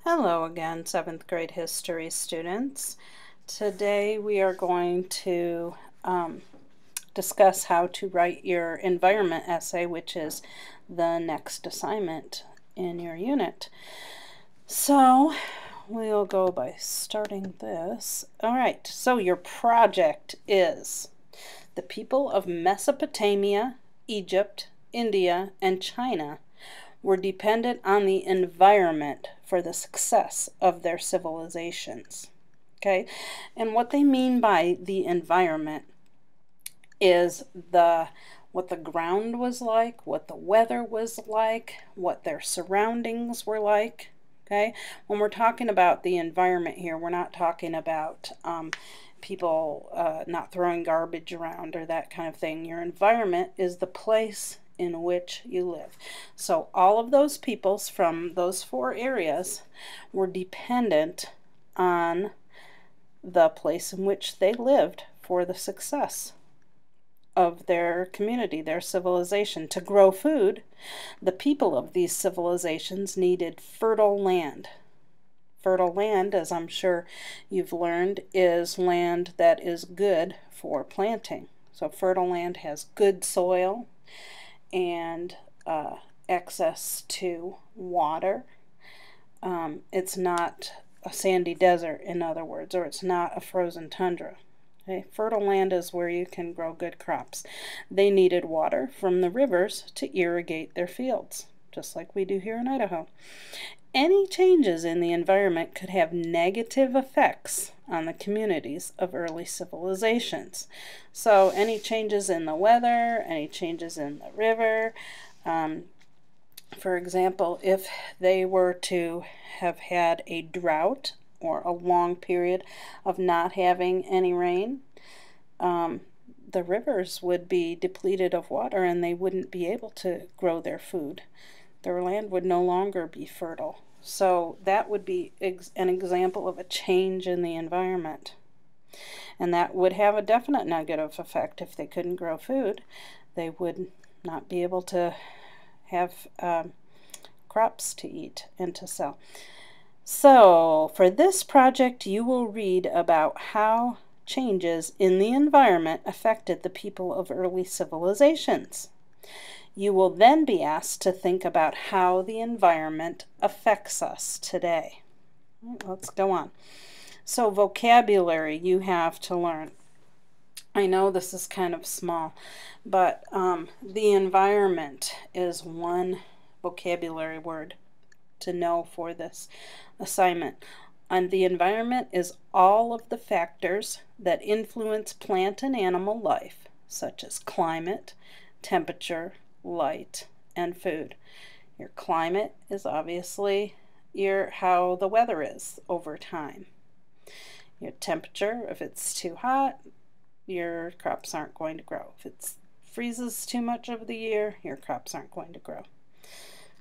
Hello again, 7th grade history students. Today we are going to discuss how to write your environment essay, which is the next assignment in your unit. So we'll go by starting this. All right, so your project is the people of Mesopotamia, Egypt, India, and China were dependent on the environment for the success of their civilizations. Okay, and what they mean by the environment is what the ground was like, what the weather was like, what their surroundings were like. Okay, when we're talking about the environment here, we're not talking about people not throwing garbage around or that kind of thing. Your environment is the place in which you live. So all of those peoples from those 4 areas were dependent on the place in which they lived for the success of their community, their civilization. To grow food, the people of these civilizations needed fertile land. Fertile land, as I'm sure you've learned, is land that is good for planting. So fertile land has good soil and access to water. It's not a sandy desert, in other words, or it's not a frozen tundra. Okay? Fertile land is where you can grow good crops. They needed water from the rivers to irrigate their fields, just like we do here in Idaho. Any changes in the environment could have negative effects on the communities of early civilizations. So any changes in the weather, any changes in the river, for example, if they were to have had a drought or a long period of not having any rain, the rivers would be depleted of water and they wouldn't be able to grow their food. Their land would no longer be fertile. So that would be an example of a change in the environment. And that would have a definite negative effect. If they couldn't grow food, they would not be able to have crops to eat and to sell. So for this project, you will read about how changes in the environment affected the people of early civilizations. You will then be asked to think about how the environment affects us today. Let's go on. So vocabulary you have to learn. I know this is kind of small, but the environment is one vocabulary word to know for this assignment. And the environment is all of the factors that influence plant and animal life, such as climate, temperature, light, and food. Your climate is obviously how the weather is over time. Your temperature, if it's too hot, your crops aren't going to grow. If it freezes too much of the year, your crops aren't going to grow.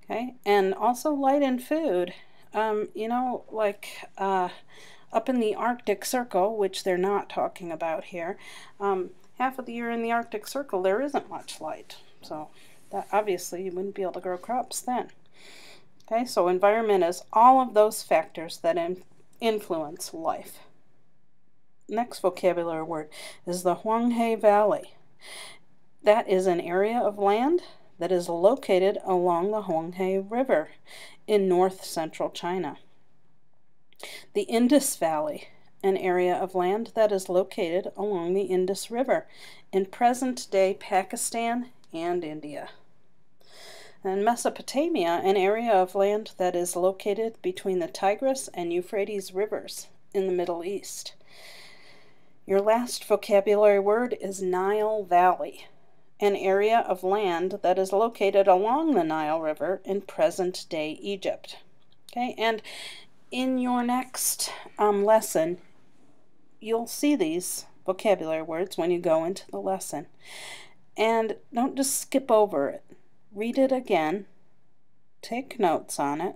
Okay, and also light and food. You know, like up in the Arctic Circle, which they're not talking about here, half of the year in the Arctic Circle there isn't much light. So that obviously you wouldn't be able to grow crops then. Okay, so environment is all of those factors that influence life. Next vocabulary word is the Huanghe Valley. That is an area of land that is located along the Huanghe River in north-central China. The Indus Valley, an area of land that is located along the Indus River in present-day Pakistan and India. And Mesopotamia, an area of land that is located between the Tigris and Euphrates rivers in the Middle East. Your last vocabulary word is Nile Valley, an area of land that is located along the Nile River in present-day Egypt. Okay, and in your next lesson, you'll see these vocabulary words when you go into the lesson. And don't just skip over it. Read it again, take notes on it,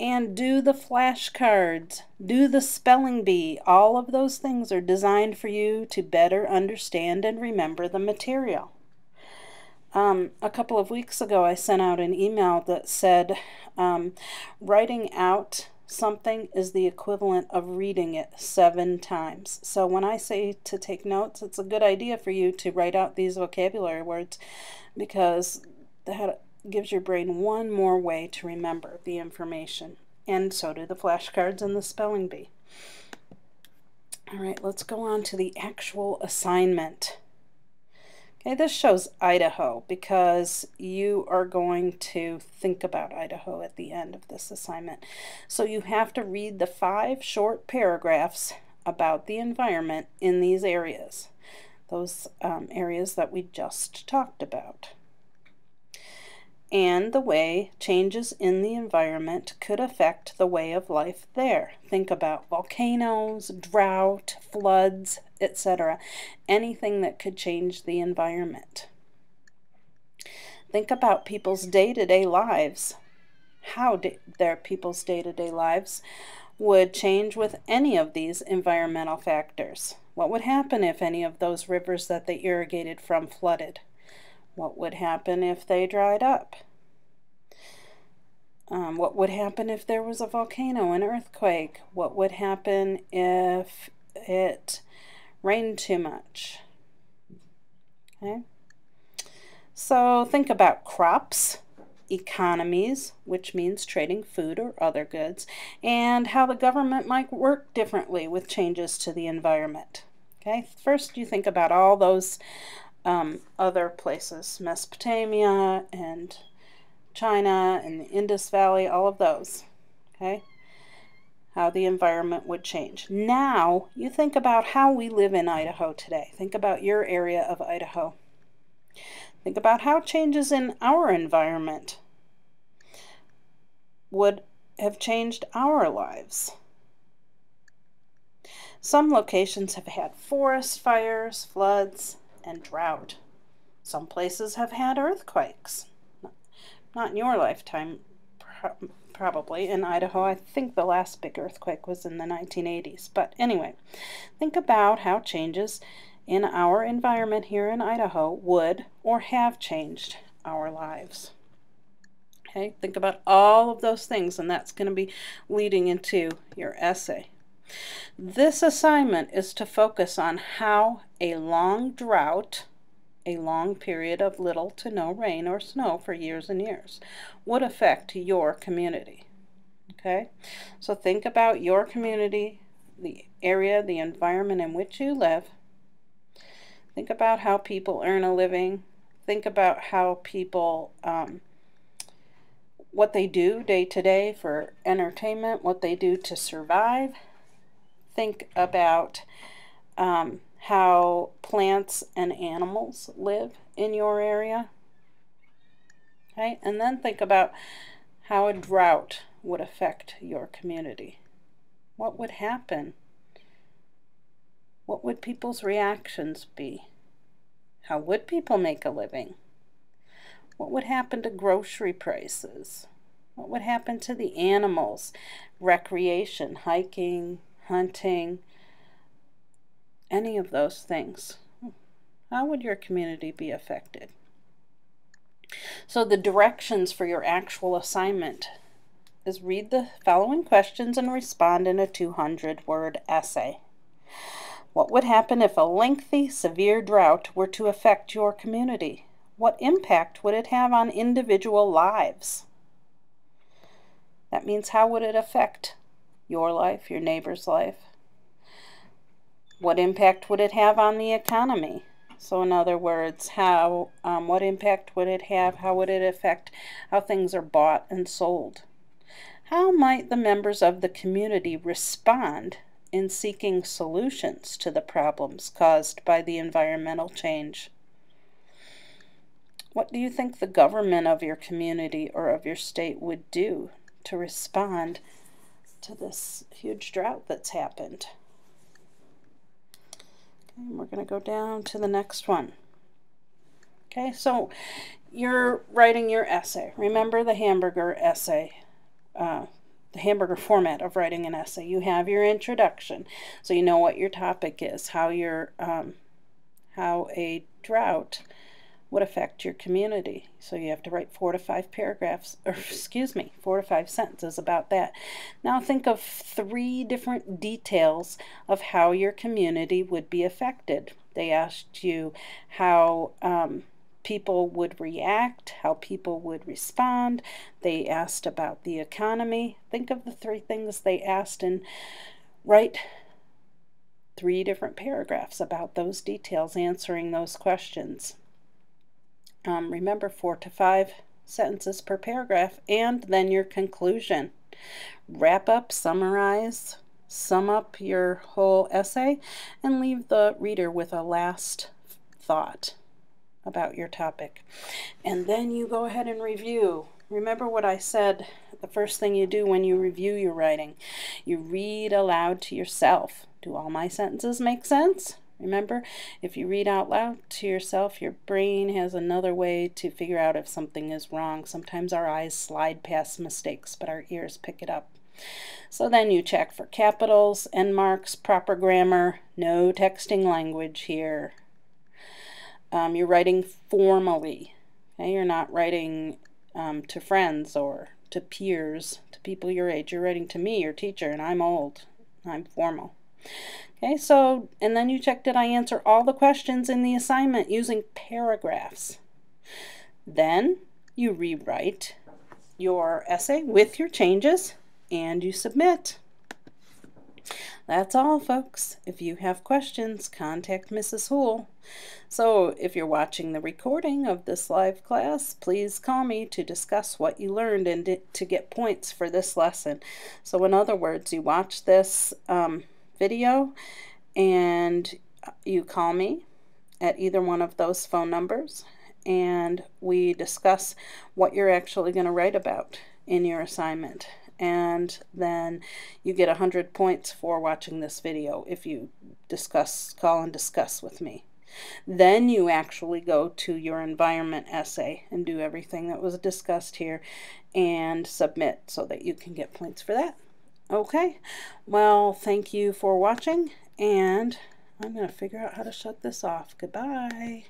and do the flashcards, do the spelling bee. All of those things are designed for you to better understand and remember the material. A couple of weeks ago I sent out an email that said writing out something is the equivalent of reading it 7 times. So when I say to take notes, it's a good idea for you to write out these vocabulary words, because that gives your brain one more way to remember the information. And so do the flashcards and the spelling bee. All right, let's go on to the actual assignment. Okay, this shows Idaho because you are going to think about Idaho at the end of this assignment. So you have to read the 5 short paragraphs about the environment in these areas, those areas that we just talked about, and the way changes in the environment could affect the way of life there. Think about volcanoes, drought, floods, etc. Anything that could change the environment. Think about people's day-to-day lives. How their people's day-to-day lives would change with any of these environmental factors. What would happen if any of those rivers that they irrigated from flooded? What would happen if they dried up? What would happen if there was a volcano, an earthquake? What would happen if it rained too much? Okay. So think about crops, economies, which means trading food or other goods, and how the government might work differently with changes to the environment. Okay. First, you think about all those other places, Mesopotamia and China and the Indus Valley, all of those, okay? How the environment would change. Now, you think about how we live in Idaho today. Think about your area of Idaho. Think about how changes in our environment would have changed our lives. Some locations have had forest fires, floods, and drought. Some places have had earthquakes. Not in your lifetime, probably. In Idaho, I think the last big earthquake was in the 1980s. But anyway, think about how changes in our environment here in Idaho would or have changed our lives. Okay, think about all of those things, and that's going to be leading into your essay. This assignment is to focus on how a long drought, a long period of little to no rain or snow for years and years, would affect your community. Okay, so think about your community, the area, the environment in which you live. Think about how people earn a living. Think about how people, what they do day to day for entertainment, what they do to survive. Think about how plants and animals live in your area. Okay, and then think about how a drought would affect your community. What would happen? What would people's reactions be? How would people make a living? What would happen to grocery prices? What would happen to the animals? Recreation, hiking, hunting, any of those things. How would your community be affected? So the directions for your actual assignment is read the following questions and respond in a 200-word essay. What would happen if a lengthy, severe drought were to affect your community? What impact would it have on individual lives? That means, how would it affect your life, your neighbor's life? What impact would it have on the economy? So in other words, what impact would it have? How would it affect how things are bought and sold? How might the members of the community respond in seeking solutions to the problems caused by the environmental change? What do you think the government of your community or of your state would do to respond to this huge drought that's happened? Okay, we're going to go down to the next one. Okay, so you're writing your essay. Remember the hamburger essay, the hamburger format of writing an essay. You have your introduction, so you know what your topic is, how a drought would affect your community. So you have to write 4 to 5 paragraphs, or excuse me, 4 to 5 sentences about that. Now think of 3 different details of how your community would be affected. They asked you how people would react, how people would respond. They asked about the economy. Think of the 3 things they asked and write 3 different paragraphs about those details, answering those questions. Remember, 4 to 5 sentences per paragraph, and then your conclusion. Wrap up, summarize, sum up your whole essay, and leave the reader with a last thought about your topic. And then you go ahead and review. Remember what I said, the first thing you do when you review your writing. You read aloud to yourself. Do all my sentences make sense? Remember, if you read out loud to yourself, your brain has another way to figure out if something is wrong. Sometimes our eyes slide past mistakes, but our ears pick it up. So then you check for capitals, end marks, proper grammar, no texting language here. You're writing formally. Okay? You're not writing to friends or to peers, to people your age. You're writing to me, your teacher, and I'm old. I'm formal. Okay, so, and then you check, did I answer all the questions in the assignment using paragraphs? Then you rewrite your essay with your changes and you submit. That's all, folks. If you have questions, contact Mrs. Houle. So if you're watching the recording of this live class, please call me to discuss what you learned and to get points for this lesson. So in other words, you watch this video and you call me at either one of those phone numbers and we discuss what you're actually going to write about in your assignment. And then you get 100 points for watching this video if you call and discuss with me. Then you actually go to your environment essay and do everything that was discussed here and submit so that you can get points for that. Okay, well, thank you for watching, and I'm going to figure out how to shut this off. Goodbye.